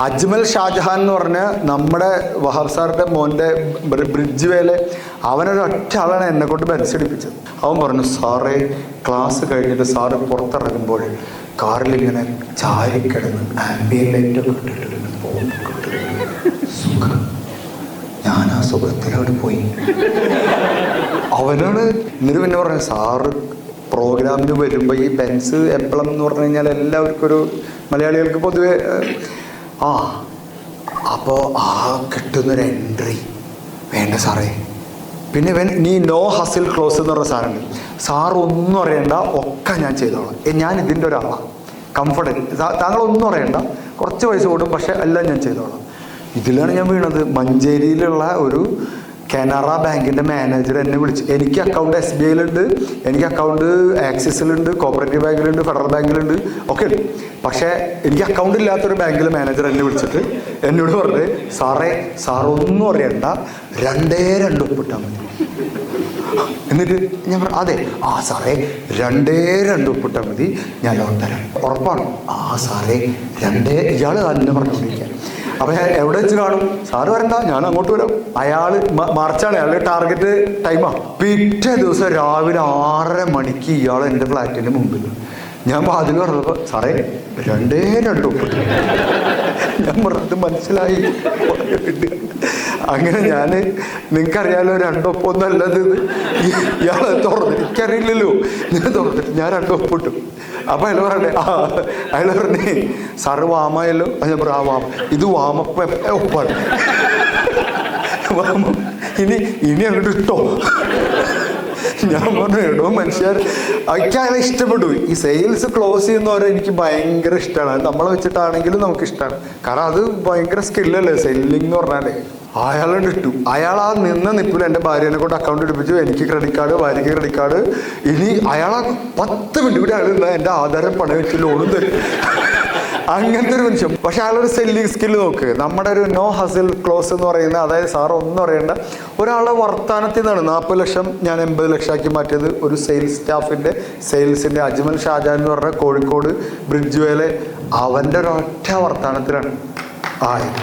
അജ്മൽ ഷാജഹാൻ എന്ന് പറഞ്ഞ നമ്മുടെ വഹാബ് സാറിൻ്റെ മോൻ്റെ ബ്രിഡ്ജ് വേലെ അവനൊരൊറ്റ ആളാണ് എന്നെ കൊണ്ട് ബെൻസടിപ്പിച്ചത്. അവൻ പറഞ്ഞു, സാറേ ക്ലാസ് കഴിഞ്ഞിട്ട് സാറ് പുറത്തിറങ്ങുമ്പോൾ കാറിലിങ്ങനെ ചാരിക്കിടന്ന് ആംബിയൻ ലൈറ്റൊക്കെ ഇട്ടിട്ടിരുന്ന് സുഖം. ഞാൻ ആ സുഖത്തിലവിടെ പോയി. അവനോട് എന്നിട്ട് പിന്നെ പറഞ്ഞു, സാറ് പ്രോഗ്രാമിന് വരുമ്പോൾ ഈ ബെൻസ് എംബ്ലം എന്ന് പറഞ്ഞു കഴിഞ്ഞാൽ എല്ലാവർക്കും ഒരു മലയാളികൾക്ക് പൊതുവെ അപ്പോൾ ആ കിട്ടുന്നൊരു എൻട്രി വേണ്ട സാറേ. പിന്നെ നീ നോ ഹസിൽ ക്ലോസ് എന്ന് പറഞ്ഞ സാറുണ്ട്. സാർ ഒന്നും അറിയണ്ട, ഒക്കെ ഞാൻ ചെയ്തോളാം. ഞാൻ ഇതിൻ്റെ ഒരാളാണ്, കംഫർട്ടബിൾ. താങ്കളൊന്നും അറിയണ്ട, കുറച്ച് പൈസ കൊടുക്കും, പക്ഷെ എല്ലാം ഞാൻ ചെയ്തോളാം. ഇതിലാണ് ഞാൻ വീണത്. മഞ്ചേരിയിലുള്ള ഒരു കാനറ ബാങ്കിൻ്റെ മാനേജർ എന്നെ വിളിച്ചു. എനിക്ക് അക്കൗണ്ട് SBIയിലുണ്ട്, എനിക്ക് അക്കൗണ്ട് ആക്സിസിലുണ്ട്, കോപ്പറേറ്റീവ് ബാങ്കിലുണ്ട്, ഫെഡറൽ ബാങ്കിലുണ്ട്, ഒക്കെ ഉണ്ട്. പക്ഷേ എനിക്ക് അക്കൗണ്ട് ഇല്ലാത്തൊരു ബാങ്കിലെ മാനേജർ എന്നെ വിളിച്ചിട്ട് എന്നോട് പറഞ്ഞു, സാറൊന്നും അറിയണ്ട, 2 ഒപ്പിട്ടാൽ മതി. എന്നിട്ട് ഞാൻ പറഞ്ഞു, അതെ സാറേ 2 ഒപ്പിട്ടാൽ മതി, ഞാൻ ലോൺ തരാം. ഉറപ്പാണ്? സാറേ 2. ഇയാൾ തന്നെ പറഞ്ഞുകൊണ്ടിരിക്കാൻ. അപ്പം ഞാൻ എവിടെ വെച്ച് കാണും? സാറ് വരണ്ട, ഞാൻ അങ്ങോട്ട് വരാം. അയാൾ മാർച്ചാണ്, അയാളുടെ ടാർഗറ്റ് ടൈമാണ്. പിറ്റേ ദിവസം രാവിലെ 6:30 മണിക്ക് ഇയാൾ എൻ്റെ ഫ്ലാറ്റിൻ്റെ മുമ്പിൽ. ഞാൻ വാതിൽ പറഞ്ഞപ്പോൾ, സാറേ 2 ഒപ്പിട്ടു. ഞാൻ പറഞ്ഞത് മനസ്സിലായി. അങ്ങനെ ഞാൻ, നിങ്ങൾക്കറിയാലോ 2 ഒപ്പൊന്നും അല്ലത്. ഇയാളെ തുറന്ന് എനിക്കറിയില്ലല്ലോ, ഞാൻ തുറന്നിട്ട് ഞാൻ 2 ഒപ്പിട്ടു. അപ്പം അയാൾ പറഞ്ഞേ സാറ് വാമായല്ലോ. ഞാൻ പറഞ്ഞു, വാമ, ഇത് വാമപ്പ് ഒപ്പാണ്. ഇനി അങ്ങോട്ട് ഇട്ടോ. ഞാൻ പറഞ്ഞു, എടോ മനുഷ്യർ, എനിക്ക് അയാളെ ഇഷ്ടപ്പെട്ടു. ഈ സെയിൽസ് ക്ലോസ് ചെയ്യുന്നവരെ എനിക്ക് ഭയങ്കര ഇഷ്ടമാണ്. നമ്മളെ വെച്ചിട്ടാണെങ്കിലും നമുക്ക് ഇഷ്ടമാണ്. കാരണം അത് ഭയങ്കര സ്കില്ലല്ലേ സെല്ലിംഗ് എന്ന് പറഞ്ഞാലേ. അയാളോട് ഇട്ടു. അയാൾ ആ നിപ്പിൽ എൻ്റെ ഭാര്യനെ കൊണ്ട് അക്കൗണ്ട് എടുപ്പിച്ചു. എനിക്ക് ക്രെഡിറ്റ് കാർഡ്, ഭാര്യയ്ക്ക് ക്രെഡിറ്റ് കാർഡ്. ഇനി അയാളെ 10 മിനിറ്റ് കൂടി അയാൾ എൻ്റെ ആധാരം പണം വെച്ച് ലോണും തരും. അങ്ങനത്തെ ഒരു മനുഷ്യൻ. പക്ഷെ അയാളൊരു സെല്ലിങ് സ്കില്ല് നോക്ക്. നമ്മുടെ ഒരു നോ ഹസിൽ ക്ലോസ് എന്ന് പറയുന്നത്, അതായത് സാർ ഒന്നും അറിയേണ്ട, ഒരാളുടെ വർത്താനത്തിൽ നിന്നാണ് 40 ലക്ഷം ഞാൻ 80 ലക്ഷമാക്കി മാറ്റിയത്. ഒരു സെയിൽസ് സ്റ്റാഫിൻ്റെ സെയിൽസിൻ്റെ അജ്മൽ ഷാജഹാൻ എന്ന് പറഞ്ഞ കോഴിക്കോട് ബ്രിഡ്ജ് വേലെ അവൻ്റെ ഒരൊറ്റ വർത്താനത്തിലാണ് ആയത്.